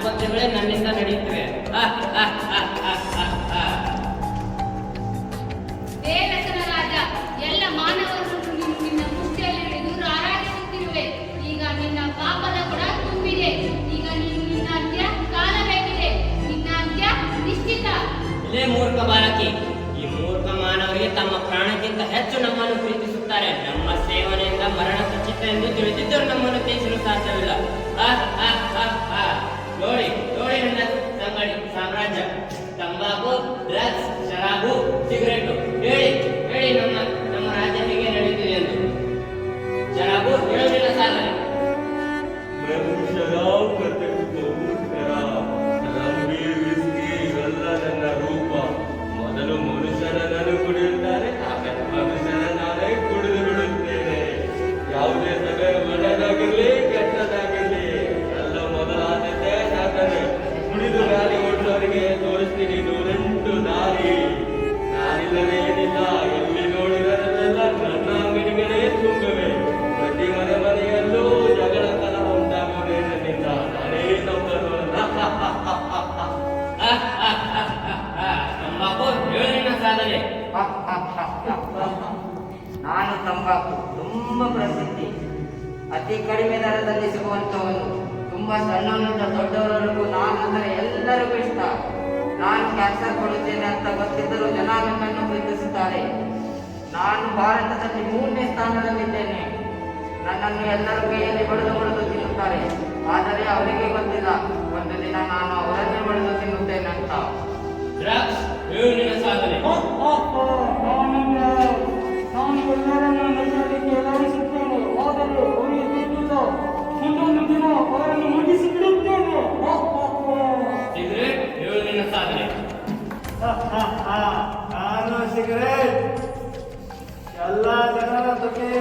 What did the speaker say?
ಆಸ್ಪತ್ರೆಗಳೇ ನನ್ನಿಂದ ನಡೆಯುತ್ತವೆ. ದೇವತನ ರಾಜ, ಎಲ್ಲ ಮಾನವರನ್ನು ನಿನ್ನ ಮುಷ್ಟಿಯಲ್ಲಿ ಹಿಡಿದು ರಾರಾಜಿಸುತ್ತಿರುವೆ. ಈಗ ನಿನ್ನ ಪಾಪದ ಕೊಡ ತುಂಬಿದೆ. ಈಗ ನೀನು ನಿನ್ನ ಅಂತ್ಯ ಕಾಣಬೇಕಿದೆ. ನಿನ್ನ ಅಂತ್ಯ ನಿಶ್ಚಿತ. ಇಲ್ಲೇ ಮೂರ್ಖ ಬಾಲಕಿ, ಈ ಮೂರ್ಖ ಮಾನವರಿಗೆ ತಮ್ಮ ಪ್ರಾಣಕ್ಕಿಂತ ಹೆಚ್ಚು ನಮ್ಮನ್ನು ಪ್ರೀತಿಸುತ್ತಾರೆ. ನಮ್ಮ ಸೇವನೆಯಿಂದ ಮರಣ ಖಚಿತ ಎಂದು ತಿಳಿದಿದ್ದರೂ ನಮ್ಮನ್ನು ತ್ಯಜಿಸಲು ಸಾಧ್ಯವಿಲ್ಲ. ನೋಡಿ ನೋಡಿ ನನ್ನ ಸಂಗಡಿ ಸಾಮ್ರಾಜ್ಯ, ತಂಬಾಕು, ಡ್ರಗ್ಸ್, ಶರಾಬು, ಸಿಗರೇಟು. ಹೇಳಿ ಹೇಳಿ ನಮ್ಮ ನಮ್ಮ ರಾಜ್ಯ ಹೇಗೆ ನಡೆಯುತ್ತಿದೆ ಎಂದು. ಶರಾಬು ಹೇಳೋದಿಲ್ಲ ಸಾಧನೆ. ನನ್ನ ರೂಪ. ಮೊದಲು ಮನುಷ್ಯನನ್ನು ಕುಡಿಯುತ್ತಾರೆ, ಆಮೇಲೆ ಮನುಷ್ಯನ ನಾನೇ ಕುಡಿದು ಬಿಡುತ್ತೇನೆ. ಯಾವುದೇ ಸಭೆ ಒಳ್ಳೆಯದಾಗಿರ್ಲಿ ಕೆಟ್ಟದಾಗಿರ್ಲಿ, ಎಲ್ಲ ಮೊದಲ ಆದ್ಯತೆ ಸಾಧನೆ. ಕುಡಿದು ಗಾಳಿ ಓಡುವವರಿಗೆ ತೋರಿಸ್ತೀನಿ 108 ದಾರಿ. ನಾನಿಲ್ಲದೆ ಏನಿಲ್ಲ, ಎಲ್ಲಿ ನೋಡಿದರೆಲ್ಲ ನನ್ನ ಅಂಗಡಿಗಳೇ ತುಂಬಿವೆ. ಪ್ರತಿ ಮನೆಯಲ್ಲೂ ಜಗಳ ಕಲಹ ಉಂಟಾಗುವುದೇ ನನ್ನಿಂದ. ನಾನೇ ನಂಬರು. ತಂಬಾಕು ಹೇಳಿ ಸಾಧನೆ. ನಾನು ತಂಬಾಕು ತುಂಬಾ ಪ್ರಸಿದ್ಧಿ. ಅತಿ ಕಡಿಮೆ ದರದಲ್ಲಿ ಸಿಗುವಂತವನು. ತುಂಬಾ ಸಣ್ಣವನಿಂದ ದೊಡ್ಡವರವರೆಗೂ ನಾನಂದರೆ ಎಲ್ಲರಿಗೂ ಇಷ್ಟ. ನಾನು ಕ್ಯಾನ್ಸರ್ ಕೊಡುತ್ತೇನೆ ಅಂತ ಗೊತ್ತಿದ್ದರೂ ಜನ ನನ್ನನ್ನು ಪ್ರೀತಿಸುತ್ತಾರೆ. ನಾನು ಭಾರತದಲ್ಲಿ 3ನೇ ಸ್ಥಾನದಲ್ಲಿದ್ದೇನೆ. ನನ್ನನ್ನು ಎಲ್ಲರೂ ಕೈಯಲ್ಲಿ ಬಡಿದು ತಿನ್ನುತ್ತಾರೆ. ಆದರೆ ಅವರಿಗೆ ಗೊತ್ತಿಲ್ಲ, ಒಂದು ದಿನ ನಾನು ಅವರನ್ನೇ ಬಡಿದು ತಿನ್ನುತ್ತೇನೆ ಅಂತ. ಡ್ರಗ್ಸ್ ಹೇಳಿ ಸಾಧನೆ. ನಾನು ಎಲ್ಲರನ್ನು ನನ್ನಲ್ಲಿಗೆ ಎದುರಿಸುತ್ತೇನೆ. ಆದರೆ ಅವರಿಗೆ ಬೇಕಿಲ್ಲ. ಮುಂದೊಂದು ದಿನ ಅವರನ್ನು ಮುಗಿಸಿ ಬಿಡುತ್ತೇನೆ. ಸಿಗರೇಟ್ ಹೇಳಿ ಸಾಧನೆ. ನಾನು ಸಿಗರೇಟ್ ಎಲ್ಲ ಜನರ ತೊಕೆಯ